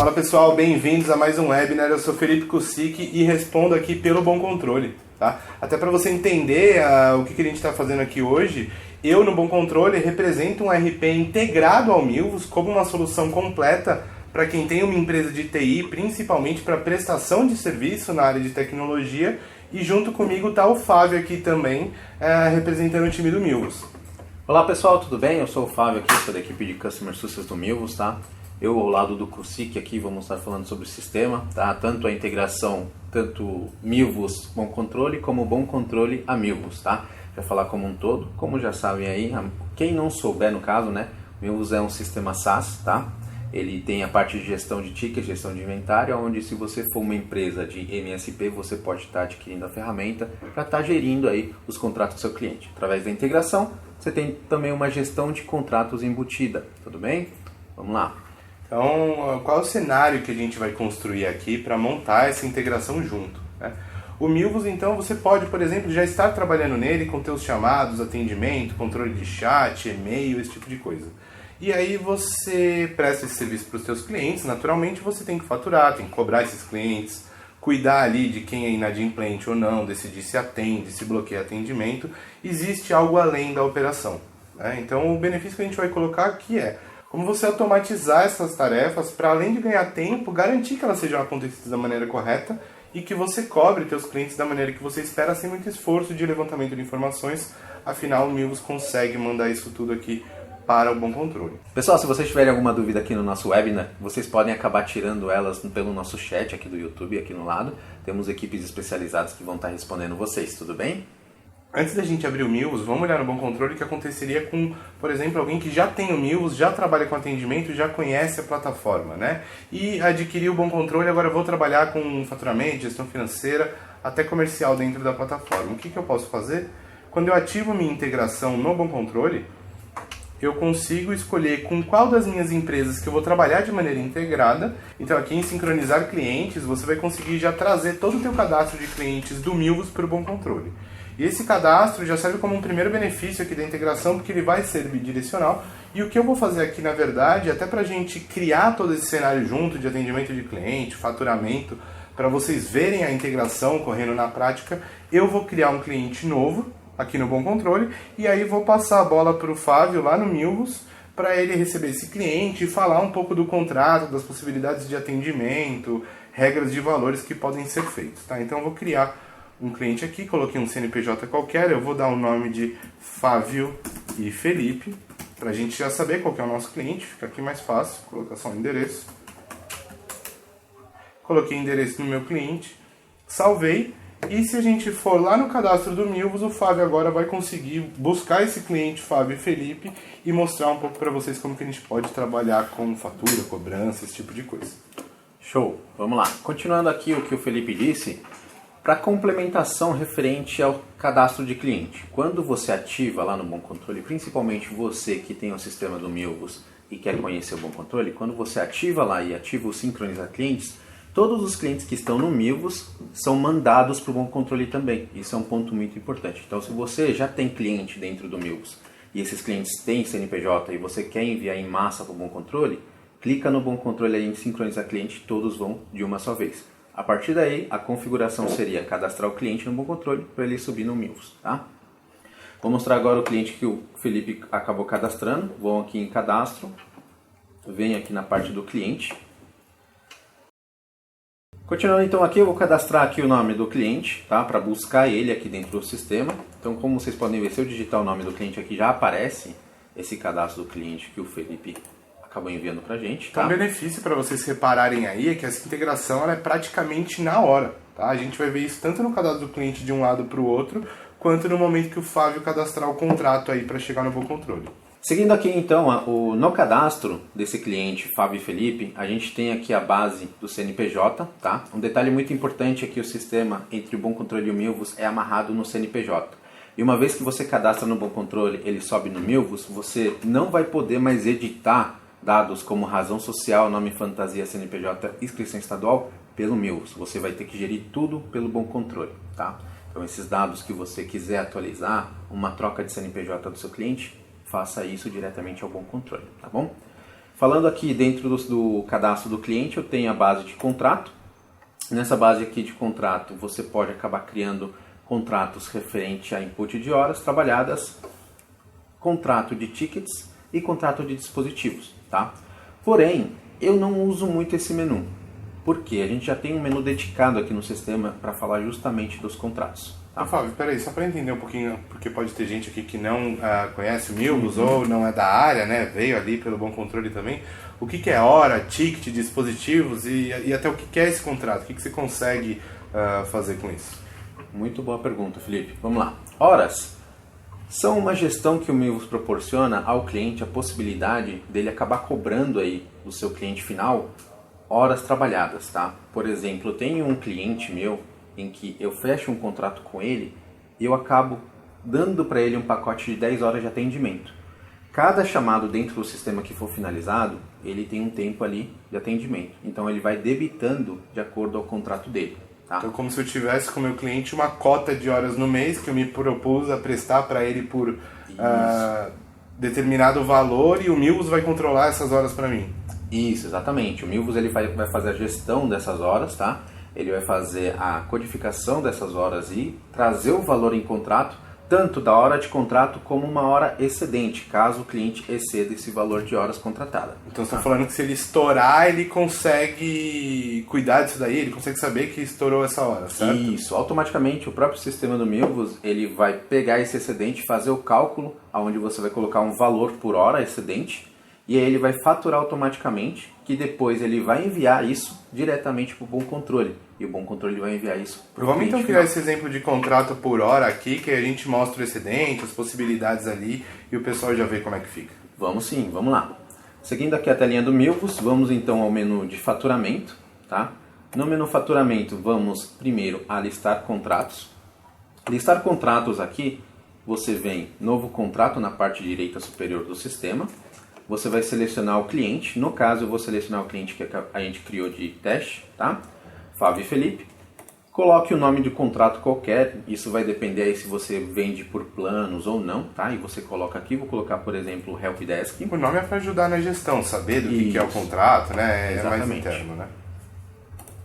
Fala pessoal, bem-vindos a mais um webinar. Eu sou Felipe Kucik e respondo aqui pelo Bom Controle, tá? Até para você entender o que a gente está fazendo aqui hoje, eu no Bom Controle represento um RP integrado ao Milvus como uma solução completa para quem tem uma empresa de TI, principalmente para prestação de serviço na área de tecnologia, e junto comigo está o Fábio aqui também, representando o time do Milvus. Olá pessoal, tudo bem? Eu sou o Fábio aqui, sou da equipe de Customer Success do Milvus, tá? Eu ao lado do Kucik aqui vamos estar falando sobre o sistema, tá? Tanto a integração, tanto Milvus Bom Controle como Bom Controle a Milvus, tá? Vai falar como um todo, como já sabem aí, quem não souber no caso, né? Milvus é um sistema SaaS, tá? Ele tem a parte de gestão de tickets, gestão de inventário, onde se você for uma empresa de MSP, você pode estar adquirindo a ferramenta para estar gerindo aí os contratos do seu cliente. Através da integração, você tem também uma gestão de contratos embutida, tudo bem? Vamos lá. Então, qual é o cenário que a gente vai construir aqui para montar essa integração junto, né? O Milvus, então, você pode, por exemplo, já estar trabalhando nele com teus chamados, atendimento, controle de chat, e-mail, esse tipo de coisa. E aí você presta esse serviço para os seus clientes, naturalmente você tem que faturar, tem que cobrar esses clientes, cuidar ali de quem é inadimplente ou não, decidir se atende, se bloqueia atendimento. Existe algo além da operação, né? Então o benefício que a gente vai colocar aqui é como você automatizar essas tarefas para, além de ganhar tempo, garantir que elas sejam acontecidas da maneira correta e que você cobre seus clientes da maneira que você espera, sem muito esforço de levantamento de informações. Afinal, o Milvus consegue mandar isso tudo aqui para o Bom Controle. Pessoal, se vocês tiverem alguma dúvida aqui no nosso webinar, vocês podem acabar tirando elas pelo nosso chat aqui do YouTube, aqui no lado. Temos equipes especializadas que vão estar respondendo vocês, tudo bem? Antes da gente abrir o Milvus, vamos olhar no Bom Controle o que aconteceria com, por exemplo, alguém que já tem o Milvus, já trabalha com atendimento, já conhece a plataforma, né? E adquiriu o Bom Controle, agora vou trabalhar com faturamento, gestão financeira, até comercial dentro da plataforma. O que eu posso fazer? Quando eu ativo minha integração no Bom Controle, eu consigo escolher com qual das minhas empresas que eu vou trabalhar de maneira integrada. Então aqui em sincronizar clientes, você vai conseguir já trazer todo o teu cadastro de clientes do Milvus para o Bom Controle. E esse cadastro já serve como um primeiro benefício aqui da integração, porque ele vai ser bidirecional. E o que eu vou fazer aqui, na verdade, até para a gente criar todo esse cenário junto de atendimento de cliente, faturamento, para vocês verem a integração correndo na prática, eu vou criar um cliente novo aqui no Bom Controle, e aí vou passar a bola para o Fábio lá no Milvus, para ele receber esse cliente e falar um pouco do contrato, das possibilidades de atendimento, regras de valores que podem ser feitos, tá? Então eu vou criar um cliente aqui, coloquei um CNPJ qualquer, eu vou dar o nome de Fábio e Felipe, para a gente já saber qual que é o nosso cliente, fica aqui mais fácil, colocar só o endereço. Coloquei o endereço no meu cliente, salvei. E se a gente for lá no cadastro do Milvus, o Fábio agora vai conseguir buscar esse cliente, Fábio e Felipe, e mostrar um pouco para vocês como que a gente pode trabalhar com fatura, cobrança, esse tipo de coisa. Show! Vamos lá. Continuando aqui o que o Felipe disse, para complementação referente ao cadastro de cliente. Quando você ativa lá no Bom Controle, principalmente você que tem o sistema do Milvus e quer conhecer o Bom Controle, quando você ativa lá e ativa o Sincronizar Clientes, todos os clientes que estão no Milvus são mandados para o Bom Controle também. Isso é um ponto muito importante. Então, se você já tem cliente dentro do Milvus e esses clientes têm CNPJ e você quer enviar em massa para o Bom Controle, clica no Bom Controle aí em Sincronizar Cliente, todos vão de uma só vez. A partir daí, a configuração seria cadastrar o cliente no Bom Controle para ele subir no Milvus, tá? Vou mostrar agora o cliente que o Felipe acabou cadastrando. Vou aqui em Cadastro, venho aqui na parte do cliente. Continuando então aqui, eu vou cadastrar aqui o nome do cliente, tá? Para buscar ele aqui dentro do sistema. Então, como vocês podem ver, se eu digitar o nome do cliente aqui, já aparece esse cadastro do cliente que o Felipe acabou enviando pra gente, tá? Um benefício para vocês repararem aí é que essa integração ela é praticamente na hora, tá? A gente vai ver isso tanto no cadastro do cliente de um lado para o outro, quanto no momento que o Fábio cadastrar o contrato aí para chegar no Bom Controle. Seguindo aqui então, no cadastro desse cliente, Fábio e Felipe, a gente tem aqui a base do CNPJ, tá? Um detalhe muito importante é que o sistema entre o Bom Controle e o Milvus é amarrado no CNPJ. E uma vez que você cadastra no Bom Controle, ele sobe no Milvus, você não vai poder mais editar dados como razão social, nome fantasia, CNPJ, inscrição estadual pelo Milvus. Você vai ter que gerir tudo pelo Bom Controle, tá? Então esses dados que você quiser atualizar, uma troca de CNPJ do seu cliente, faça isso diretamente ao Bom Controle, tá bom? Falando aqui dentro do cadastro do cliente, eu tenho a base de contrato. Nessa base aqui de contrato, você pode acabar criando contratos referente a input de horas trabalhadas, contrato de tickets e contrato de dispositivos, tá? Porém, eu não uso muito esse menu, porque a gente já tem um menu dedicado aqui no sistema para falar justamente dos contratos. Tá? Fábio, peraí, só para entender um pouquinho, porque pode ter gente aqui que não conhece o Milvus ou não é da área, né? Veio ali pelo Bom Controle também. O que é hora, ticket, dispositivos e até o que é esse contrato? O que você consegue fazer com isso? Muito boa pergunta, Felipe. Vamos lá. Horas são uma gestão que o Milvus proporciona ao cliente a possibilidade dele acabar cobrando aí do seu cliente final horas trabalhadas, tá? Por exemplo, eu tenho um cliente meu em que eu fecho um contrato com ele e eu acabo dando para ele um pacote de 10 horas de atendimento. Cada chamado dentro do sistema que for finalizado, ele tem um tempo ali de atendimento. Então ele vai debitando de acordo ao contrato dele. Tá? Então como se eu tivesse com o meu cliente uma cota de horas no mês que eu me propus a prestar para ele por determinado valor e o Milvus vai controlar essas horas para mim. Isso, exatamente. O Milvus ele vai fazer a gestão dessas horas, tá? Ele vai fazer a codificação dessas horas e trazer o valor em contrato, tanto da hora de contrato como uma hora excedente, caso o cliente exceda esse valor de horas contratadas. Então você está falando que se ele estourar, ele consegue cuidar disso daí, ele consegue saber que estourou essa hora, certo? Isso, automaticamente o próprio sistema do Milvus, ele vai pegar esse excedente, fazer o cálculo, onde você vai colocar um valor por hora excedente, e aí ele vai faturar automaticamente, que depois ele vai enviar isso diretamente para o Bom Controle. E o Bom Controle vai enviar isso para o Vamos cliente então criar final. esse exemplo de contrato por hora aqui, que a gente mostra o excedente, as possibilidades ali, e o pessoal já vê como é que fica. Vamos sim, vamos lá. Seguindo aqui a telinha do Milvus, vamos então ao menu de faturamento. Tá? No menu faturamento, vamos primeiro a listar contratos. Listar contratos aqui, você vem novo contrato na parte direita superior do sistema. Você vai selecionar o cliente, no caso eu vou selecionar o cliente que a gente criou de teste, tá? Fábio e Felipe. Coloque o nome de contrato qualquer, isso vai depender aí se você vende por planos ou não, tá? E você coloca aqui, vou colocar por exemplo Helpdesk. O nome é para ajudar na gestão, saber do que é o contrato, né? É mais Exatamente. interno, né?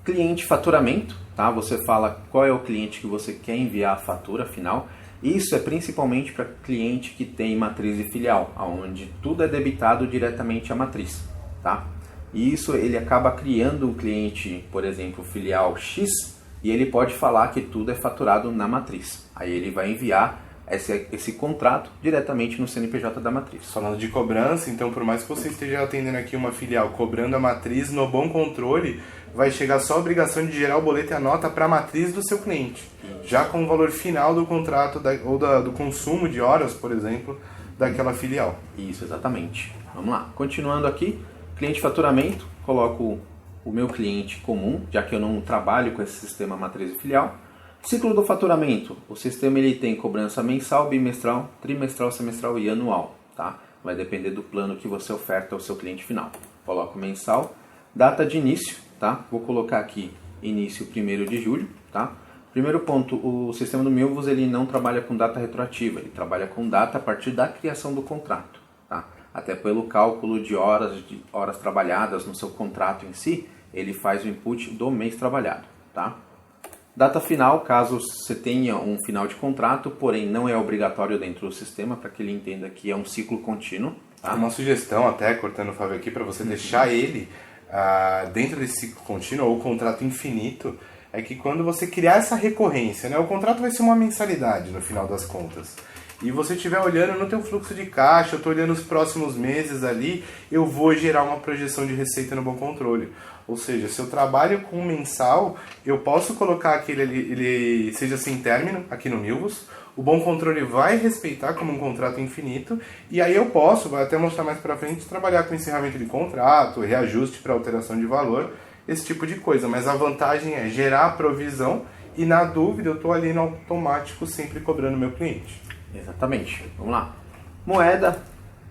Cliente faturamento, tá? Você fala qual é o cliente que você quer enviar a fatura final. Isso é principalmente para cliente que tem matriz e filial, onde tudo é debitado diretamente à matriz, tá? E isso ele acaba criando um cliente, por exemplo, filial X, e ele pode falar que tudo é faturado na matriz. Aí ele vai enviar esse contrato diretamente no CNPJ da matriz. Falando de cobrança, então por mais que você esteja atendendo aqui uma filial cobrando a matriz, no Bom Controle vai chegar só a obrigação de gerar o boleto e a nota para a matriz do seu cliente, já com o valor final do contrato ou do consumo de horas, por exemplo, daquela filial. Isso, exatamente. Vamos lá. Continuando aqui, cliente faturamento, coloco o meu cliente comum, já que eu não trabalho com esse sistema matriz e filial. Ciclo do faturamento, o sistema ele tem cobrança mensal, bimestral, trimestral, semestral e anual, tá? Vai depender do plano que você oferta ao seu cliente final. Coloco mensal, data de início, tá? Vou colocar aqui início 1º de julho, tá? Primeiro ponto, o sistema do Milvus ele não trabalha com data retroativa, ele trabalha com data a partir da criação do contrato, tá? Até pelo cálculo de horas trabalhadas no seu contrato em si, ele faz o input do mês trabalhado, tá? Data final, caso você tenha um final de contrato, porém não é obrigatório dentro do sistema, para que ele entenda que é um ciclo contínuo. Tá? Uma sugestão até, cortando o Fábio aqui, para você deixar ele dentro desse ciclo contínuo ou contrato infinito, é que quando você criar essa recorrência, né, o contrato vai ser uma mensalidade no final das contas. E você estiver olhando no teu fluxo de caixa, eu estou olhando os próximos meses ali, eu vou gerar uma projeção de receita no Bom Controle. Ou seja, se eu trabalho com mensal, eu posso colocar que ele seja sem término aqui no Milvus, o Bom Controle vai respeitar como um contrato infinito, e aí eu posso, vai até mostrar mais para frente, trabalhar com encerramento de contrato, reajuste para alteração de valor, esse tipo de coisa. Mas a vantagem é gerar a provisão e na dúvida eu estou ali no automático sempre cobrando meu cliente. Exatamente. Vamos lá. Moeda,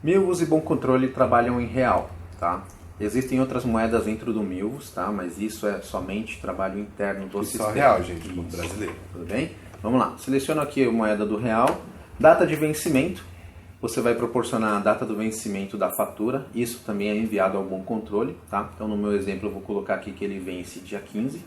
Milvus e Bom Controle trabalham em real, tá? Existem outras moedas dentro do Milvus, tá? Mas isso é somente trabalho interno do sistema. Só real, gente, como brasileiro. Tudo bem? Vamos lá. Seleciono aqui a moeda do real. Data de vencimento. você vai proporcionar a data do vencimento da fatura, isso também é enviado ao Bom Controle, tá? Então no meu exemplo eu vou colocar aqui que ele vence dia 15.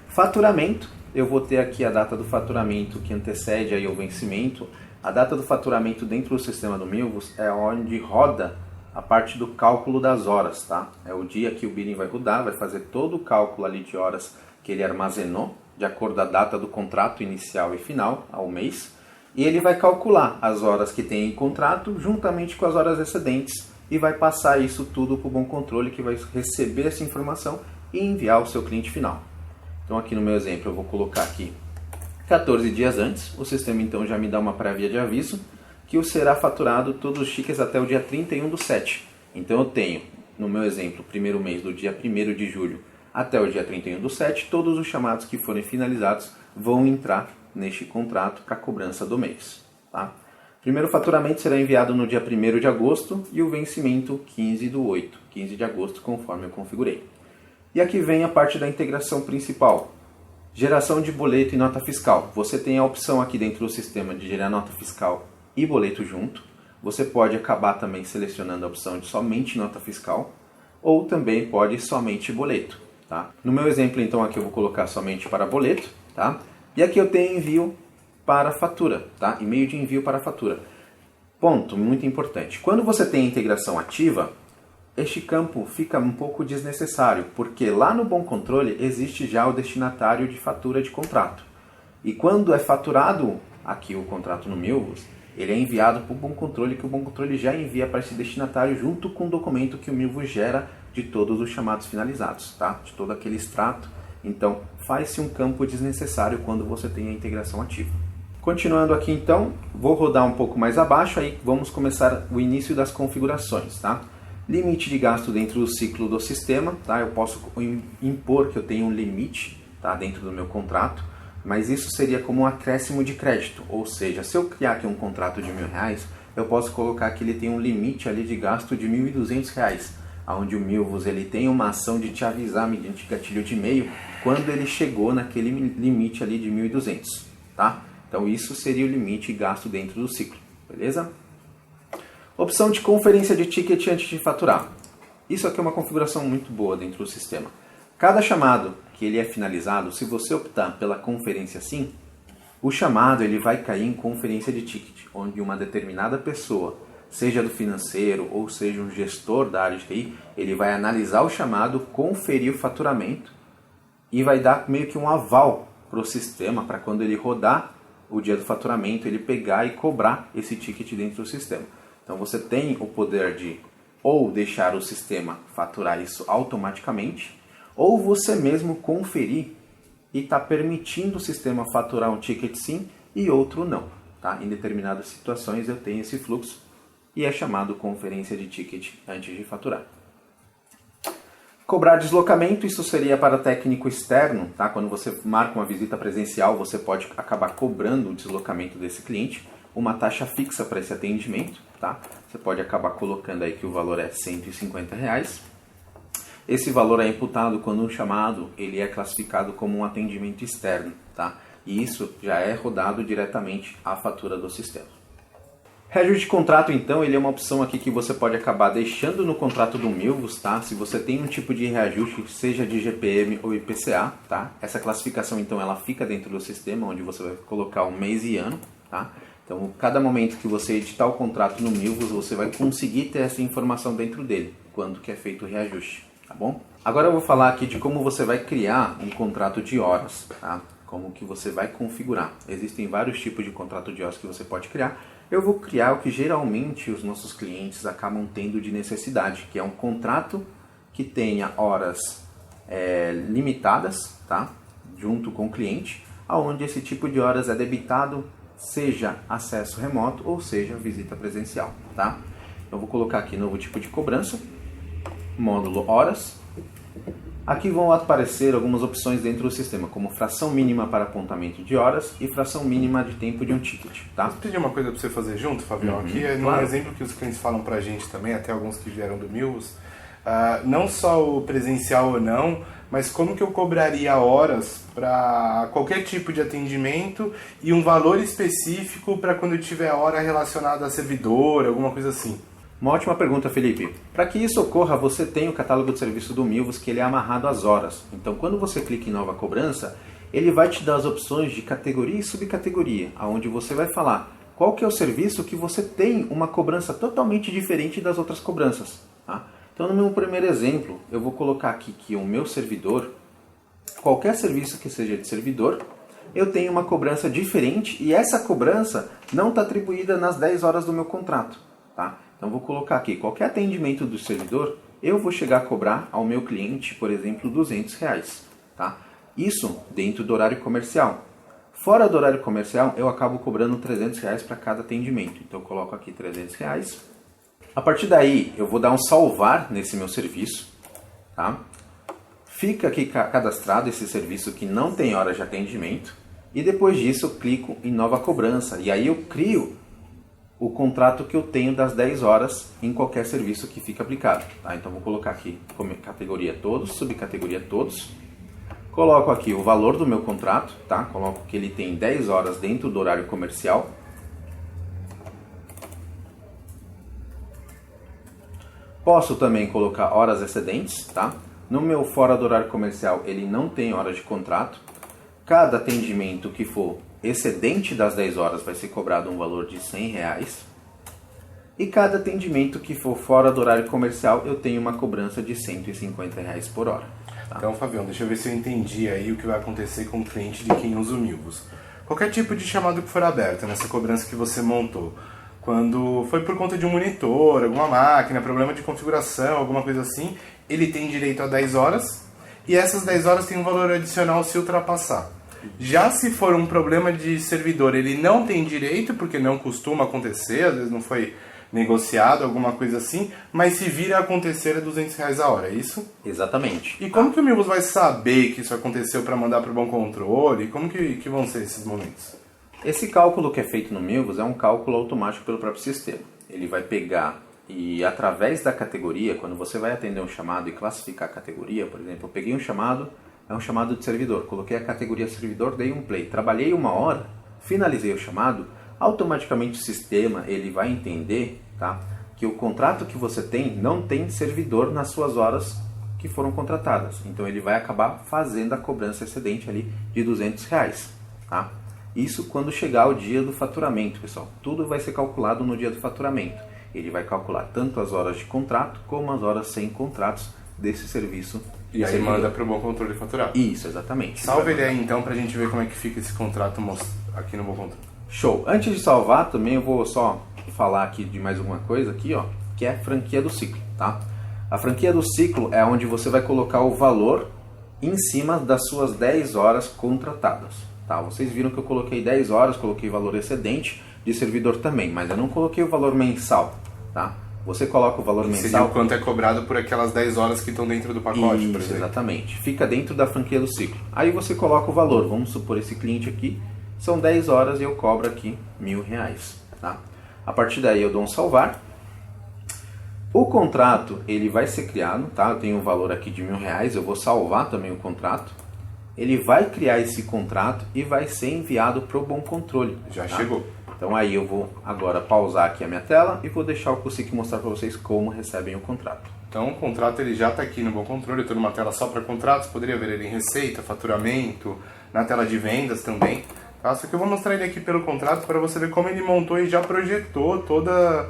Faturamento, eu vou ter aqui a data do faturamento que antecede aí o vencimento. A data do faturamento dentro do sistema do Milvus é onde roda a parte do cálculo das horas, tá? É o dia que o billing vai rodar, vai fazer todo o cálculo ali de horas que ele armazenou, de acordo com a data do contrato inicial e final, ao mês, e ele vai calcular as horas que tem em contrato juntamente com as horas excedentes e vai passar isso tudo para o Bom Controle, que vai receber essa informação e enviar ao seu cliente final. Então aqui no meu exemplo eu vou colocar aqui 14 dias antes, o sistema então já me dá uma prévia de aviso que o será faturado todos os tickets até o dia 31/7. Então eu tenho, no meu exemplo, o primeiro mês do dia 1º de julho até o dia 31/7, todos os chamados que forem finalizados vão entrar neste contrato para cobrança do mês. Tá? Primeiro faturamento será enviado no dia 1º de agosto e o vencimento 15/8, 15 de agosto, conforme eu configurei. E aqui vem a parte da integração principal. Geração de boleto e nota fiscal. Você tem a opção aqui dentro do sistema de gerar nota fiscal e boleto junto. Você pode acabar também selecionando a opção de somente nota fiscal ou também pode somente boleto. Tá? No meu exemplo, então, aqui eu vou colocar somente para boleto. Tá? E aqui eu tenho envio para fatura. Tá? E-mail de envio para fatura. Ponto muito importante. Quando você tem a integração ativa, este campo fica um pouco desnecessário, porque lá no Bom Controle existe já o destinatário de fatura de contrato. E quando é faturado aqui o contrato no Milvus, ele é enviado para o Bom Controle, que o Bom Controle já envia para esse destinatário junto com o documento que o Milvus gera de todos os chamados finalizados, tá? De todo aquele extrato. Então, faz-se um campo desnecessário quando você tem a integração ativa. Continuando aqui então, vou rodar um pouco mais abaixo, aí vamos começar o início das configurações, tá? Limite de gasto dentro do ciclo do sistema, tá? Eu posso impor que eu tenho um limite, tá? Dentro do meu contrato, mas isso seria como um acréscimo de crédito, ou seja, se eu criar aqui um contrato de R$1.000, eu posso colocar que ele tem um limite ali de gasto de R$1.200, onde o Milvus ele tem uma ação de te avisar mediante gatilho de e-mail quando ele chegou naquele limite ali de 1.200, tá? Então isso seria o limite gasto dentro do ciclo, beleza? Opção de conferência de ticket antes de faturar. Isso aqui é uma configuração muito boa dentro do sistema. Cada chamado que ele é finalizado, se você optar pela conferência sim, o chamado ele vai cair em conferência de ticket, onde uma determinada pessoa, seja do financeiro ou seja um gestor da área de TI, ele vai analisar o chamado, conferir o faturamento e vai dar meio que um aval para o sistema, para quando ele rodar o dia do faturamento, ele pegar e cobrar esse ticket dentro do sistema. Então você tem o poder de ou deixar o sistema faturar isso automaticamente, ou você mesmo conferir e está permitindo o sistema faturar um ticket sim e outro não. Tá? Em determinadas situações eu tenho esse fluxo e é chamado conferência de ticket antes de faturar. Cobrar deslocamento, isso seria para técnico externo. Tá? Quando você marca uma visita presencial, você pode acabar cobrando o deslocamento desse cliente. Uma taxa fixa para esse atendimento, tá? Você pode acabar colocando aí que o valor é R$150. Esse valor é imputado quando um chamado ele é classificado como um atendimento externo, tá? E isso já é rodado diretamente à fatura do sistema. Reajuste de contrato, então, ele é uma opção aqui que você pode acabar deixando no contrato do Milvus, tá? Se você tem um tipo de reajuste, seja de GPM ou IPCA, tá? Essa classificação, então, ela fica dentro do sistema, onde você vai colocar o mês e ano, tá? Então, cada momento que você editar o contrato no Milvus, você vai conseguir ter essa informação dentro dele, quando que é feito o reajuste, tá bom? Agora eu vou falar aqui de como você vai criar um contrato de horas, tá? Como que você vai configurar. Existem vários tipos de contrato de horas que você pode criar. Eu vou criar o que geralmente os nossos clientes acabam tendo de necessidade, que é um contrato que tenha horas limitadas, tá? Junto com o cliente, onde esse tipo de horas é debitado, seja acesso remoto ou seja visita presencial, tá? Eu vou colocar aqui novo tipo de cobrança, módulo horas. Aqui vão aparecer algumas opções dentro do sistema, como fração mínima para apontamento de horas e fração mínima de tempo de um ticket, tá? Posso pedir uma coisa para você fazer junto, Fabião? Aqui é claro. um exemplo que os clientes falam pra gente também, até alguns que vieram do Milvus. não só o presencial ou não, mas como que eu cobraria horas para qualquer tipo de atendimento e um valor específico para quando eu tiver hora relacionada a servidor, alguma coisa assim. Uma ótima pergunta, Felipe. Para que isso ocorra, você tem o catálogo de serviço do Milvus, que ele é amarrado às horas. Então, quando você clica em nova cobrança, ele vai te dar as opções de categoria e subcategoria, onde você vai falar qual que é o serviço que você tem uma cobrança totalmente diferente das outras cobranças. Tá? Então, no meu primeiro exemplo, eu vou colocar aqui que o meu servidor, qualquer serviço que seja de servidor, eu tenho uma cobrança diferente e essa cobrança não está atribuída nas 10 horas do meu contrato. Tá? Então, vou colocar aqui, qualquer atendimento do servidor, eu vou chegar a cobrar ao meu cliente, por exemplo, R$200. Tá? Isso dentro do horário comercial. Fora do horário comercial, eu acabo cobrando R$300 para cada atendimento. Então, eu coloco aqui R$300. A partir daí, eu vou dar um salvar nesse meu serviço. Tá? Fica aqui cadastrado esse serviço que não tem hora de atendimento. E depois disso, eu clico em nova cobrança. E aí eu crio o contrato que eu tenho das 10 horas em qualquer serviço que fica aplicado. Tá? Então, vou colocar aqui como categoria todos, subcategoria todos. Coloco aqui o valor do meu contrato, tá? Coloco que ele tem 10 horas dentro do horário comercial. Posso também colocar horas excedentes, tá? No meu fora do horário comercial, ele não tem hora de contrato. Cada atendimento que for excedente das 10 horas vai ser cobrado um valor de R$100. E cada atendimento que for fora do horário comercial, eu tenho uma cobrança de R$150 por hora. Tá? Então, Fabião, deixa eu ver se eu entendi aí o que vai acontecer com o cliente de quem usa o Milvus. Qualquer tipo de chamado que for aberto nessa cobrança que você montou, quando foi por conta de um monitor, alguma máquina, problema de configuração, alguma coisa assim, ele tem direito a 10 horas e essas 10 horas tem um valor adicional se ultrapassar. Já se for um problema de servidor, ele não tem direito, porque não costuma acontecer, às vezes não foi negociado, alguma coisa assim, mas se vir a acontecer é R$200 a hora, é isso? Exatamente. E como que o Milvus vai saber que isso aconteceu para mandar para o bom controle? Como que vão ser esses momentos? Esse cálculo que é feito no Milvus é um cálculo automático pelo próprio sistema. Ele vai pegar e através da categoria, quando você vai atender um chamado e classificar a categoria, por exemplo, eu peguei um chamado, é um chamado de servidor, coloquei a categoria servidor, dei um play, trabalhei 1 hora, finalizei o chamado, automaticamente o sistema ele vai entender, tá, que o contrato que você tem não tem servidor nas suas horas que foram contratadas. Então ele vai acabar fazendo a cobrança excedente ali de R$200. Tá? Isso quando chegar o dia do faturamento, pessoal. Tudo vai ser calculado no dia do faturamento. Ele vai calcular tanto as horas de contrato como as horas sem contratos desse serviço. E aí manda para o Bom Controle faturar. Isso, exatamente. Salve ele aí então para a gente ver como é que fica esse contrato aqui no Bom Controle. Show. Antes de salvar também eu vou só falar aqui de mais uma coisa aqui, ó, que é a franquia do ciclo, tá? A franquia do ciclo é onde você vai colocar o valor em cima das suas 10 horas contratadas, tá? Vocês viram que eu coloquei 10 horas, coloquei valor excedente de servidor também, mas eu não coloquei o valor mensal, tá? Você coloca o valor mensal... Seria o quanto é cobrado por aquelas 10 horas que estão dentro do pacote, Isso, por exemplo. Exatamente. Fica dentro da franquia do ciclo. Aí você coloca o valor. Vamos supor esse cliente aqui, são 10 horas e eu cobro aqui R$1.000, tá? A partir daí eu dou um salvar. O contrato, ele vai ser criado, tá? Eu tenho um valor aqui de R$1.000, eu vou salvar também o contrato. Ele vai criar esse contrato e vai ser enviado para o Bom Controle. Já tá? chegou. Então aí eu vou agora pausar aqui a minha tela e vou deixar o Cusic mostrar para vocês como recebem o contrato. Então o contrato ele já está aqui no Bom Controle, eu estou numa tela só para contratos, poderia ver ele em receita, faturamento, na tela de vendas também. Tá? Só que eu vou mostrar ele aqui pelo contrato para você ver como ele montou e já projetou toda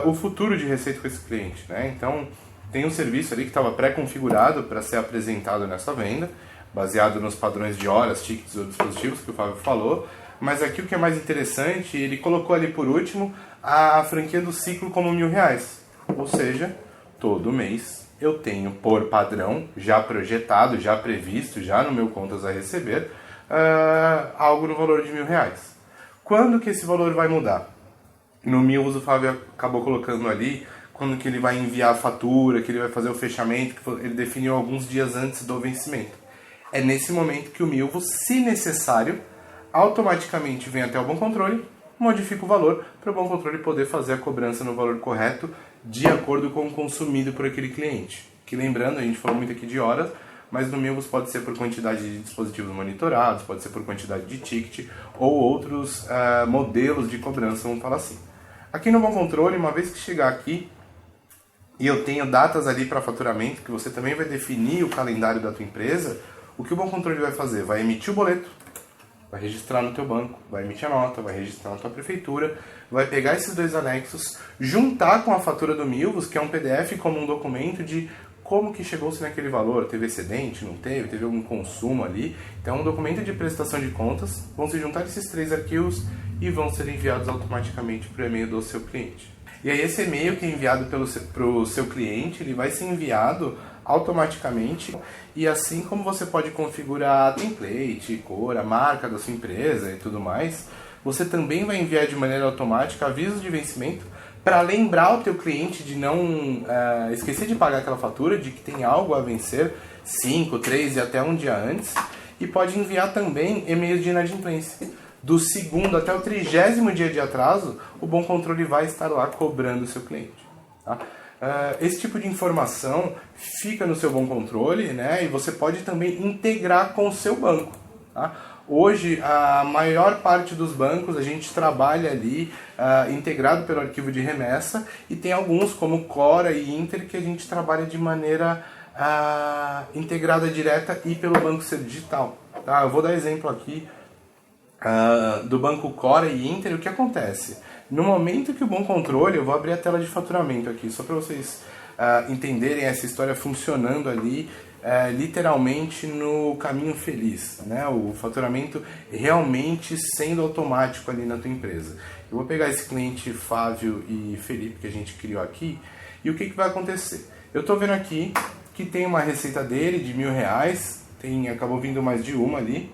o futuro de receita com esse cliente. Né? Então tem um serviço ali que estava pré-configurado para ser apresentado nessa venda, baseado nos padrões de horas, tickets ou dispositivos que o Fábio falou. Mas aqui o que é mais interessante, ele colocou ali por último a franquia do ciclo como R$1.000. Ou seja, todo mês eu tenho por padrão, já projetado, já previsto, já no meu contas a receber, algo no valor de R$1.000. Quando que esse valor vai mudar? No Milvus o Fábio acabou colocando ali, quando que ele vai enviar a fatura, que ele vai fazer o fechamento, que ele definiu alguns dias antes do vencimento. É nesse momento que o Milvus, se necessário, automaticamente vem até o Bom Controle, modifica o valor para o Bom Controle poder fazer a cobrança no valor correto de acordo com o consumido por aquele cliente. Que lembrando, a gente falou muito aqui de horas, mas no Milvus pode ser por quantidade de dispositivos monitorados, pode ser por quantidade de ticket ou outros modelos de cobrança, vamos falar assim. Aqui no Bom Controle, uma vez que chegar aqui, e eu tenho datas ali para faturamento, que você também vai definir o calendário da tua empresa, o que o Bom Controle vai fazer? Vai emitir o boleto, vai registrar no teu banco, vai emitir a nota, vai registrar na tua prefeitura, vai pegar esses dois anexos, juntar com a fatura do Milvus, que é um PDF como um documento de como que chegou-se naquele valor, teve excedente, não teve, teve algum consumo ali. Então, um documento de prestação de contas, vão se juntar esses 3 arquivos e vão ser enviados automaticamente para o e-mail do seu cliente. E aí esse e-mail que é enviado para o seu cliente, ele vai ser enviado automaticamente, e assim como você pode configurar a template, cor, a marca da sua empresa e tudo mais, você também vai enviar de maneira automática avisos de vencimento para lembrar o teu cliente de não esquecer de pagar aquela fatura, de que tem algo a vencer 5, 3 e até um dia antes, e pode enviar também e-mails de inadimplência. Do segundo até o 30º dia de atraso, o Bom Controle vai estar lá cobrando o seu cliente. Tá? Esse tipo de informação fica no seu Bom Controle, né? E você pode também integrar com o seu banco. Tá? Hoje, a maior parte dos bancos a gente trabalha ali integrado pelo arquivo de remessa, e tem alguns como Cora e Inter que a gente trabalha de maneira integrada direta e pelo Banco Ser Digital. Tá? Eu vou dar exemplo aqui do banco Cora e Inter. O que acontece? No momento que o Bom Controle, eu vou abrir a tela de faturamento aqui, só para vocês entenderem essa história funcionando ali, literalmente no caminho feliz, né? O faturamento realmente sendo automático ali na tua empresa. Eu vou pegar esse cliente Fábio e Felipe que a gente criou aqui, e o que vai acontecer? Eu estou vendo aqui que tem uma receita dele de R$1.000, acabou vindo mais de uma ali,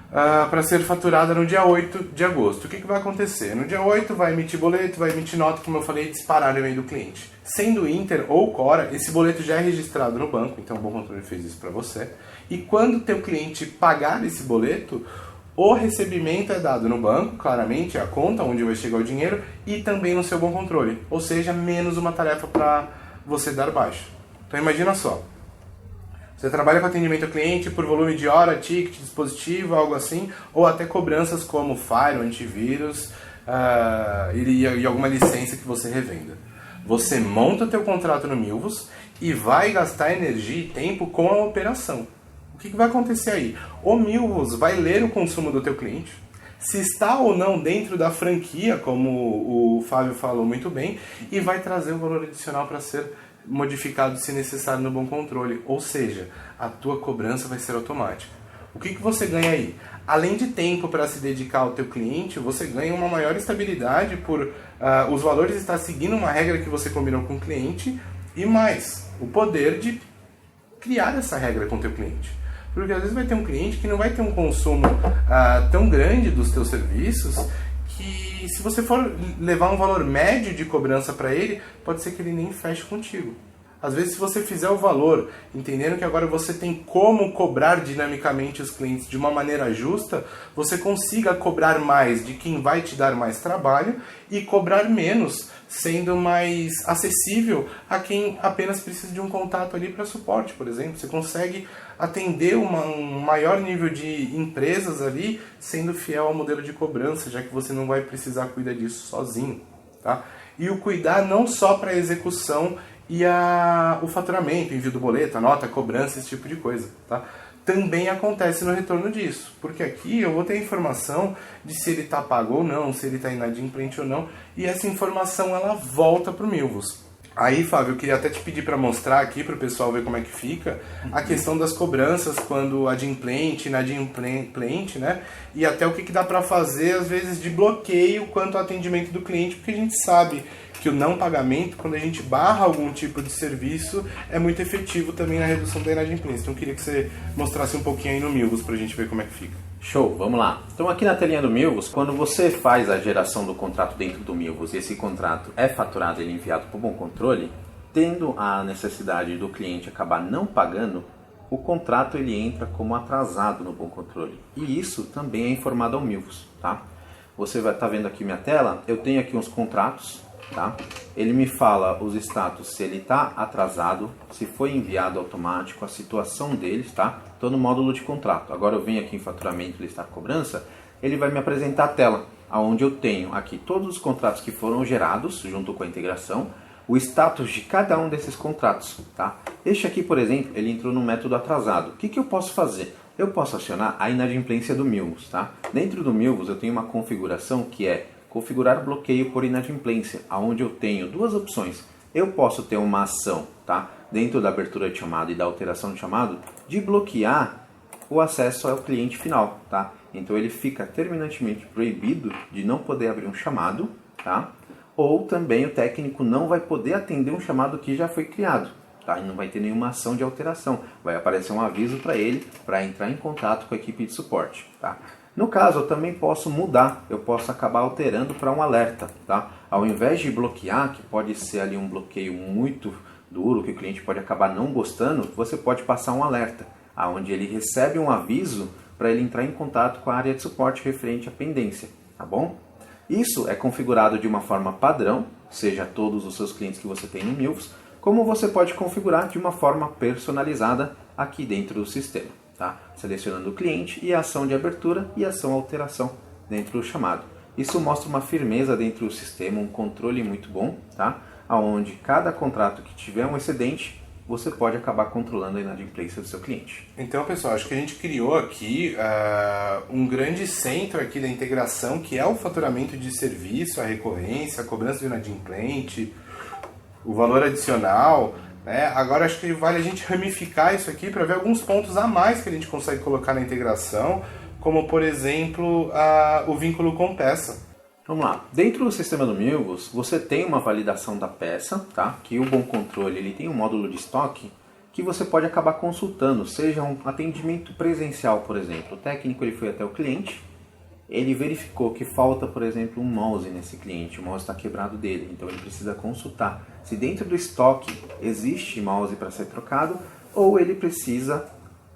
para ser faturada no dia 8 de agosto. O que vai acontecer? No dia 8 vai emitir boleto, vai emitir nota, como eu falei, disparar no e-mail do cliente. Sendo Inter ou Cora, esse boleto já é registrado no banco, então o Bom Controle fez isso para você. E quando o teu cliente pagar esse boleto, o recebimento é dado no banco, claramente, a conta onde vai chegar o dinheiro, e também no seu Bom Controle. Ou seja, menos uma tarefa para você dar baixa. Então imagina só. Você trabalha com atendimento ao cliente por volume de hora, ticket, dispositivo, algo assim, ou até cobranças como Fire, antivírus e alguma licença que você revenda. Você monta o teu contrato no Milvus e vai gastar energia e tempo com a operação. O que vai acontecer aí? O Milvus vai ler o consumo do teu cliente, se está ou não dentro da franquia, como o Fábio falou muito bem, e vai trazer o valor adicional para ser modificado se necessário no Bom Controle, ou seja, a tua cobrança vai ser automática. O que você ganha aí? Além de tempo para se dedicar ao teu cliente, você ganha uma maior estabilidade por os valores estar seguindo uma regra que você combinou com o cliente, e mais, o poder de criar essa regra com o teu cliente. Porque às vezes vai ter um cliente que não vai ter um consumo tão grande dos teus serviços, que se você for levar um valor médio de cobrança para ele, pode ser que ele nem feche contigo. Às vezes, se você fizer o valor, entendendo que agora você tem como cobrar dinamicamente os clientes de uma maneira justa, você consiga cobrar mais de quem vai te dar mais trabalho e cobrar menos, sendo mais acessível a quem apenas precisa de um contato ali para suporte, por exemplo. Você consegue atender um maior nível de empresas ali, sendo fiel ao modelo de cobrança, já que você não vai precisar cuidar disso sozinho. Tá? E o cuidar não só para a execução e o faturamento, envio do boleto, a nota, a cobrança, esse tipo de coisa. Tá? Também acontece no retorno disso, porque aqui eu vou ter a informação de se ele está pago ou não, se ele está inadimplente ou não, e essa informação ela volta para o Milvus. Aí, Fábio, eu queria até te pedir para mostrar aqui, para o pessoal ver como é que fica, a questão das cobranças, quando adimplente, inadimplente, né? E até o que dá para fazer, às vezes, de bloqueio quanto ao atendimento do cliente, porque a gente sabe que o não pagamento, quando a gente barra algum tipo de serviço, é muito efetivo também na redução da inadimplência. Então, eu queria que você mostrasse um pouquinho aí no Milvus, para a gente ver como é que fica. Show, vamos lá. Então aqui na telinha do Milvus, quando você faz a geração do contrato dentro do Milvus e esse contrato é faturado e enviado para o Bom Controle, tendo a necessidade do cliente acabar não pagando, o contrato ele entra como atrasado no Bom Controle. E isso também é informado ao Milvus, tá? Você vai estar vendo aqui minha tela, eu tenho aqui uns contratos tá? Ele me fala os status, se ele está atrasado, se foi enviado automático, a situação deles, tá? Estou no módulo de contrato. Agora eu venho aqui em faturamento, listar cobrança, ele vai me apresentar a tela, onde eu tenho aqui todos os contratos que foram gerados, junto com a integração, o status de cada um desses contratos, tá? Este aqui, por exemplo, ele entrou no método atrasado. O que eu posso fazer? Eu posso acionar a inadimplência do Milvus, tá? Dentro do Milvus eu tenho uma configuração que é configurar bloqueio por inadimplência, onde eu tenho duas opções. Eu posso ter uma ação, tá? Dentro da abertura de chamado e da alteração de chamado, de bloquear o acesso ao cliente final, tá? Então ele fica terminantemente proibido de não poder abrir um chamado, tá? Ou também o técnico não vai poder atender um chamado que já foi criado, tá? E não vai ter nenhuma ação de alteração. Vai aparecer um aviso para ele para entrar em contato com a equipe de suporte, tá? No caso, eu também posso mudar, eu posso acabar alterando para um alerta, tá? Ao invés de bloquear, que pode ser ali um bloqueio muito duro, que o cliente pode acabar não gostando, você pode passar um alerta, onde ele recebe um aviso para ele entrar em contato com a área de suporte referente à pendência, tá bom? Isso é configurado de uma forma padrão, seja todos os seus clientes que você tem no Milvus, como você pode configurar de uma forma personalizada aqui dentro do sistema, tá? Selecionando o cliente e a ação de abertura e a ação alteração dentro do chamado. Isso mostra uma firmeza dentro do sistema, um controle muito bom, tá? Onde cada contrato que tiver um excedente, você pode acabar controlando a inadimplência do seu cliente. Então, pessoal, acho que a gente criou aqui um grande centro aqui da integração, que é o faturamento de serviço, a recorrência, a cobrança do inadimplente, o valor adicional, né? Agora acho que vale a gente ramificar isso aqui para ver alguns pontos a mais que a gente consegue colocar na integração, como, por exemplo, o vínculo com peça. Vamos lá. Dentro do sistema do Milvus, você tem uma validação da peça, tá? Que o Bom Controle ele tem um módulo de estoque que você pode acabar consultando, seja um atendimento presencial, por exemplo. O técnico ele foi até o cliente, ele verificou que falta, por exemplo, um mouse nesse cliente, o mouse está quebrado dele, então ele precisa consultar se dentro do estoque existe mouse para ser trocado ou ele precisa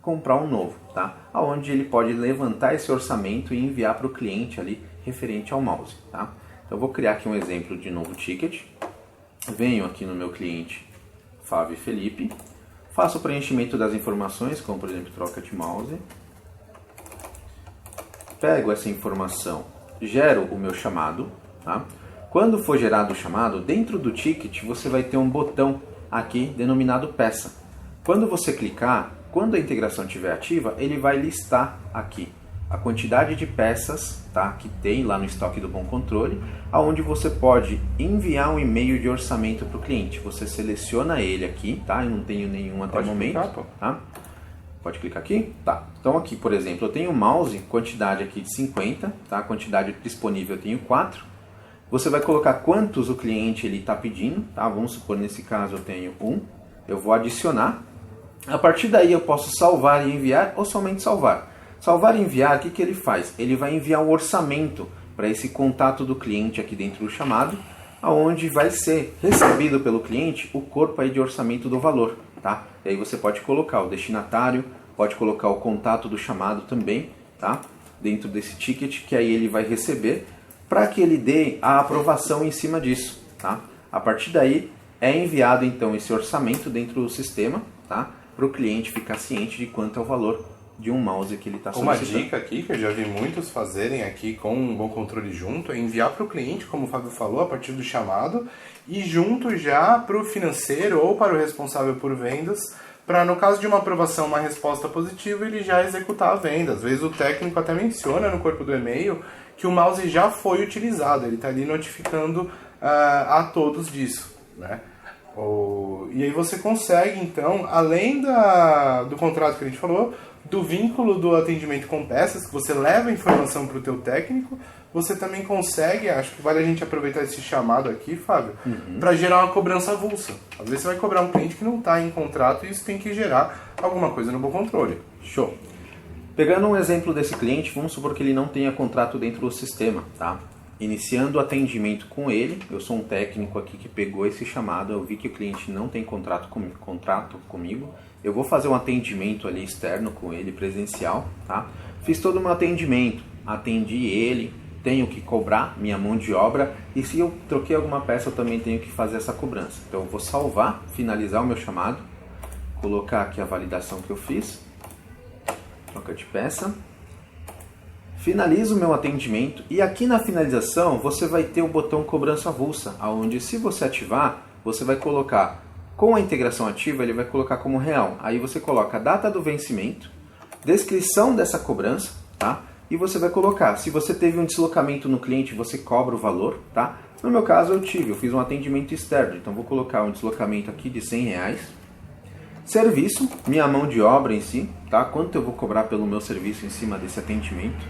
comprar um novo, tá? Onde ele pode levantar esse orçamento e enviar para o cliente ali referente ao mouse, tá? Então eu vou criar aqui um exemplo de novo ticket, venho aqui no meu cliente Fábio e Felipe, faço o preenchimento das informações, como por exemplo troca de mouse, pego essa informação, gero o meu chamado, tá? Quando for gerado o chamado, dentro do ticket você vai ter um botão aqui denominado peça. Quando você clicar, quando a integração estiver ativa, ele vai listar aqui a quantidade de peças, tá, que tem lá no estoque do Bom Controle, aonde você pode enviar um e-mail de orçamento para o cliente. Você seleciona ele aqui, tá? Eu não tenho nenhum até o momento. Clicar, tá? Pode clicar aqui? Tá. Então aqui, por exemplo, eu tenho um mouse, quantidade aqui de 50, tá? Quantidade disponível eu tenho 4. Você vai colocar quantos o cliente está pedindo, tá? Vamos supor, nesse caso eu tenho 1. Eu vou adicionar. A partir daí eu posso salvar e enviar ou somente salvar. Salvar e enviar, o que ele faz? Ele vai enviar um orçamento para esse contato do cliente aqui dentro do chamado, onde vai ser recebido pelo cliente o corpo aí de orçamento do valor, tá? E aí você pode colocar o destinatário, pode colocar o contato do chamado também, tá? Dentro desse ticket, que aí ele vai receber, para que ele dê a aprovação em cima disso, tá? A partir daí é enviado então esse orçamento dentro do sistema, tá? Para o cliente ficar ciente de quanto é o valor de um mouse que ele está solicitando. Uma dica aqui que eu já vi muitos fazerem aqui com um Bom Controle junto é enviar para o cliente, como o Fábio falou, a partir do chamado, e junto já para o financeiro ou para o responsável por vendas, para no caso de uma aprovação, uma resposta positiva, ele já executar a venda. Às vezes o técnico até menciona no corpo do e-mail que o mouse já foi utilizado, ele está ali notificando a todos disso, né? E aí você consegue, então, além do contrato que a gente falou, do vínculo do atendimento com peças, que você leva a informação para o teu técnico, você também consegue, acho que vale a gente aproveitar esse chamado aqui, Fábio, para gerar uma cobrança avulsa. Às vezes você vai cobrar um cliente que não está em contrato e isso tem que gerar alguma coisa no Bom Controle. Show! Pegando um exemplo desse cliente, vamos supor que ele não tenha contrato dentro do sistema, tá? Iniciando o atendimento com ele, eu sou um técnico aqui que pegou esse chamado, eu vi que o cliente não tem contrato comigo, eu vou fazer um atendimento ali externo com ele, presencial, tá? Fiz todo o meu atendimento, atendi ele, tenho que cobrar minha mão de obra e se eu troquei alguma peça eu também tenho que fazer essa cobrança. Então eu vou salvar, finalizar o meu chamado, colocar aqui a validação que eu fiz, troca de peça, finalizo o meu atendimento e aqui na finalização você vai ter o botão cobrança avulsa, onde se você ativar, você vai colocar, com a integração ativa, ele vai colocar como real. Aí você coloca a data do vencimento, descrição dessa cobrança, tá? E você vai colocar, se você teve um deslocamento no cliente, você cobra o valor, tá? No meu caso eu fiz um atendimento externo, então vou colocar um deslocamento aqui de R$100. Serviço, minha mão de obra em si, tá? Quanto eu vou cobrar pelo meu serviço em cima desse atendimento.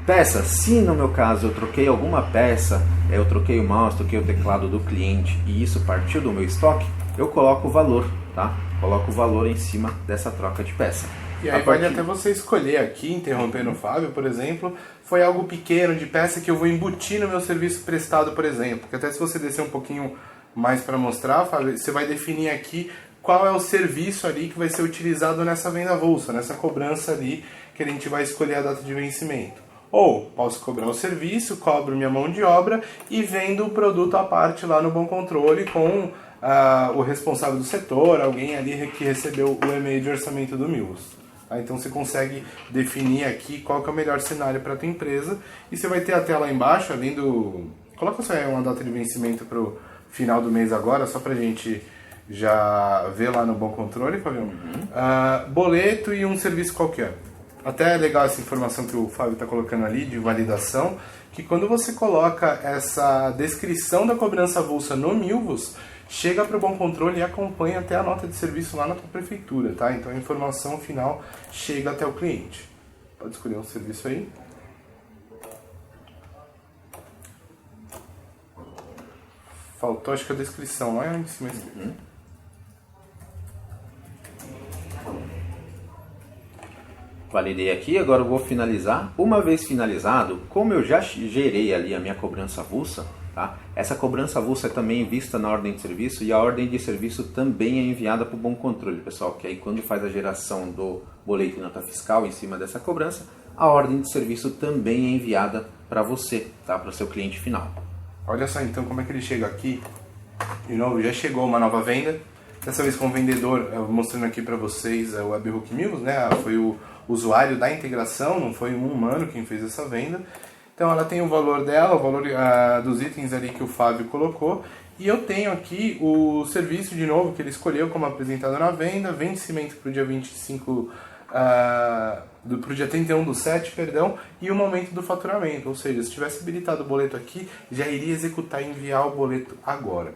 Peça, se no meu caso eu troquei alguma peça, eu troquei o mouse, troquei o teclado do cliente e isso partiu do meu estoque, eu coloco o valor, tá? Coloco o valor em cima dessa troca de peça. E aí vale até você escolher aqui, interrompendo o Fábio, por exemplo, foi algo pequeno de peça que eu vou embutir no meu serviço prestado, por exemplo. Porque até se você descer um pouquinho mais para mostrar, Fábio, você vai definir aqui qual é o serviço ali que vai ser utilizado nessa venda avulsa, nessa cobrança ali que a gente vai escolher a data de vencimento. Ou posso cobrar o serviço, cobro minha mão de obra e vendo o produto à parte lá no Bom Controle com o responsável do setor, alguém ali que recebeu o e-mail de orçamento do Mills. Então você consegue definir aqui qual que é o melhor cenário para a tua empresa e você vai ter até lá embaixo, além do... Coloca só aí uma data de vencimento para o final do mês agora, só para a gente já ver lá no Bom Controle, Fábio. Boleto e um serviço qualquer. Até é legal essa informação que o Fábio está colocando ali de validação, que quando você coloca essa descrição da cobrança avulsa no Milvus, chega para o Bom Controle e acompanha até a nota de serviço lá na tua prefeitura, tá? Então a informação final chega até o cliente. Pode escolher um serviço aí. Faltou, acho que a descrição lá em cima. Validei aqui, agora eu vou finalizar. Uma vez finalizado, como eu já gerei ali a minha cobrança avulsa, tá? Essa cobrança avulsa é também vista na ordem de serviço e a ordem de serviço também é enviada para o Bom Controle, pessoal, que aí quando faz a geração do boleto e nota fiscal em cima dessa cobrança, a ordem de serviço também é enviada para você, tá? Para o seu cliente final. Olha só então como é que ele chega aqui. De novo, já chegou uma nova venda. Dessa vez com o vendedor, mostrando aqui para vocês o Webhook Mills, né? Foi o usuário da integração, não foi um humano quem fez essa venda. Então ela tem o valor dela, o valor dos itens ali que o Fábio colocou. E eu tenho aqui o serviço de novo que ele escolheu como apresentado na venda, vencimento para o dia 25, para o dia 31/7, perdão, e o momento do faturamento. Ou seja, se tivesse habilitado o boleto aqui, já iria executar e enviar o boleto agora.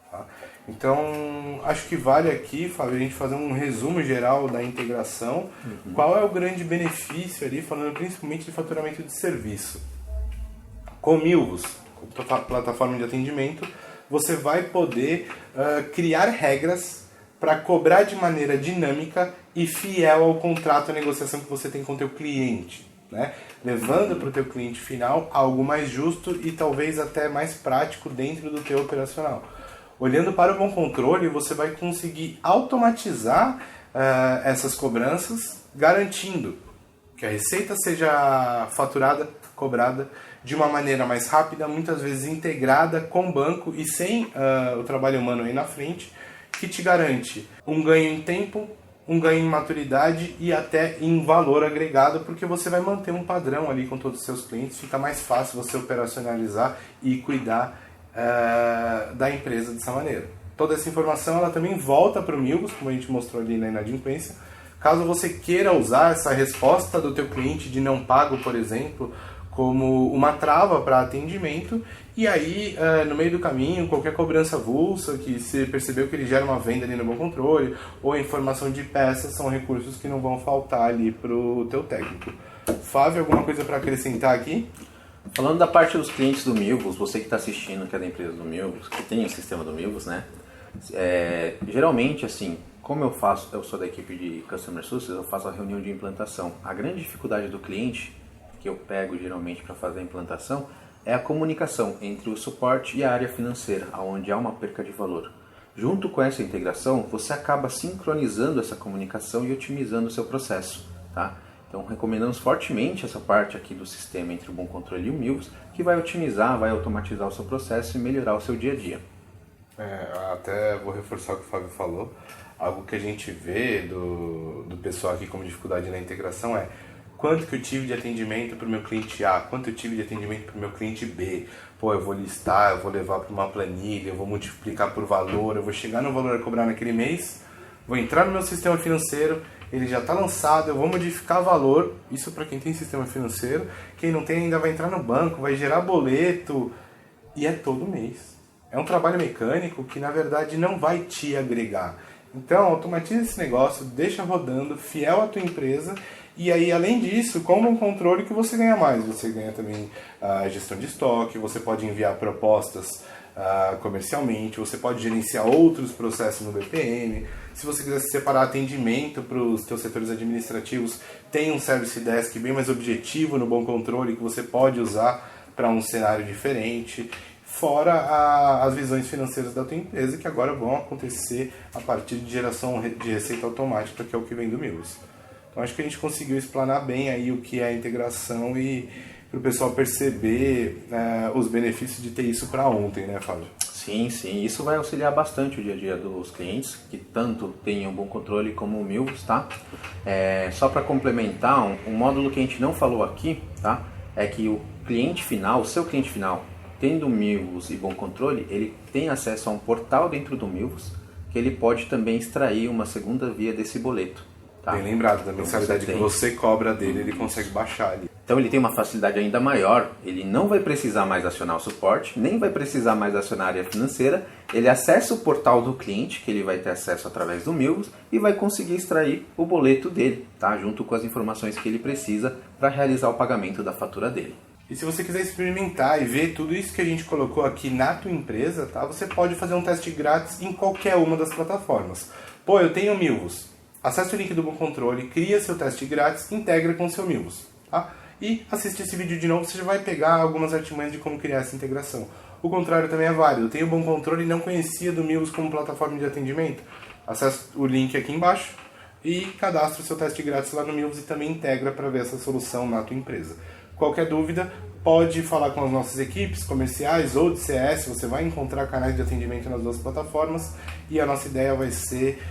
Tá? Então, acho que vale aqui, Fábio, a gente fazer um resumo geral da integração. Qual é o grande benefício ali, falando principalmente de faturamento de serviço? Com o Milvus, plataforma de atendimento, você vai poder criar regras para cobrar de maneira dinâmica e fiel ao contrato, à negociação que você tem com o teu cliente, né? Levando para o teu cliente final algo mais justo e talvez até mais prático dentro do teu operacional. Olhando para o Bom Controle, você vai conseguir automatizar essas cobranças, garantindo que a receita seja faturada, cobrada de uma maneira mais rápida, muitas vezes integrada com o banco e sem o trabalho humano aí na frente, que te garante um ganho em tempo, um ganho em maturidade e até em valor agregado, porque você vai manter um padrão ali com todos os seus clientes, fica mais fácil você operacionalizar e cuidar da empresa dessa maneira. Toda essa informação ela também volta para o Milvus, como a gente mostrou ali na inadimplência. Caso você queira usar essa resposta do teu cliente de não pago, por exemplo, como uma trava para atendimento, e aí no meio do caminho, qualquer cobrança avulsa, que se percebeu que ele gera uma venda ali no Bom Controle, ou informação de peças, são recursos que não vão faltar ali para o teu técnico. Fábio, alguma coisa para acrescentar aqui? Falando da parte dos clientes do Milvus, você que está assistindo, que é da empresa do Milvus, que tem o sistema do Milvus, né? Geralmente, assim, como eu sou da equipe de Customer Success, eu faço a reunião de implantação. A grande dificuldade do cliente, que eu pego geralmente para fazer a implantação, é a comunicação entre o suporte e a área financeira, onde há uma perca de valor. Junto com essa integração, você acaba sincronizando essa comunicação e otimizando o seu processo, tá? Então recomendamos fortemente essa parte aqui do sistema entre o Bom Controle e o Milvus, que vai otimizar, vai automatizar o seu processo e melhorar o seu dia a dia. Até vou reforçar o que o Fábio falou. Algo que a gente vê do pessoal aqui como dificuldade na integração é quanto que eu tive de atendimento para o meu cliente A, quanto eu tive de atendimento para o meu cliente B. Pô, eu vou listar, eu vou levar para uma planilha, eu vou multiplicar por valor, eu vou chegar no valor a cobrar naquele mês, vou entrar no meu sistema financeiro, ele já está lançado, eu vou modificar valor, isso para quem tem sistema financeiro, quem não tem ainda vai entrar no banco, vai gerar boleto, e é todo mês. É um trabalho mecânico que na verdade não vai te agregar. Então automatiza esse negócio, deixa rodando, fiel à tua empresa. E aí, além disso, com um controle que você ganha mais. Você ganha também a gestão de estoque, você pode enviar propostas comercialmente, você pode gerenciar outros processos no BPM. Se você quiser separar atendimento para os seus setores administrativos, tem um Service Desk bem mais objetivo no Bom Controle que você pode usar para um cenário diferente. Fora as visões financeiras da tua empresa, que agora vão acontecer a partir de geração de receita automática, que é o que vem do Milvus. Então acho que a gente conseguiu explanar bem aí o que é a integração e para o pessoal perceber os benefícios de ter isso para ontem, né, Fábio? Sim, isso vai auxiliar bastante o dia a dia dos clientes, que tanto tem o Bom Controle como o Milvus, tá? Só para complementar, um módulo que a gente não falou aqui, tá? É que o cliente final, o seu cliente final, tendo o Milvus e Bom Controle, ele tem acesso a um portal dentro do Milvus, que ele pode também extrair uma segunda via desse boleto. Tá? Bem lembrado, da mensalidade que você cobra dele, ele consegue baixar ali. Então ele tem uma facilidade ainda maior, ele não vai precisar mais acionar o suporte, nem vai precisar mais acionar a área financeira, ele acessa o portal do cliente, que ele vai ter acesso através do Milvus, e vai conseguir extrair o boleto dele, tá? Junto com as informações que ele precisa para realizar o pagamento da fatura dele. E se você quiser experimentar e ver tudo isso que a gente colocou aqui na tua empresa, tá? Você pode fazer um teste grátis em qualquer uma das plataformas. Pô, eu tenho o Milvus. Acesse o link do Bom Controle, cria seu teste grátis, integra com o seu Milvus. Tá? E assiste esse vídeo de novo, você já vai pegar algumas artimanhas de como criar essa integração. O contrário também é válido. Eu tenho o Bom Controle e não conhecia do Milvus como plataforma de atendimento. Acesse o link aqui embaixo e cadastra o seu teste grátis lá no Milvus e também integra para ver essa solução na tua empresa. Qualquer dúvida, pode falar com as nossas equipes comerciais ou de CS, você vai encontrar canais de atendimento nas duas plataformas e a nossa ideia vai ser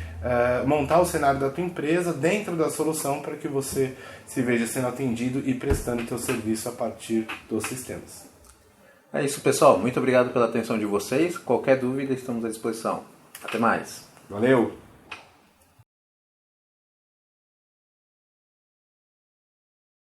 montar o cenário da tua empresa dentro da solução para que você se veja sendo atendido e prestando o teu serviço a partir dos sistemas. É isso, pessoal. Muito obrigado pela atenção de vocês. Qualquer dúvida, estamos à disposição. Até mais. Valeu!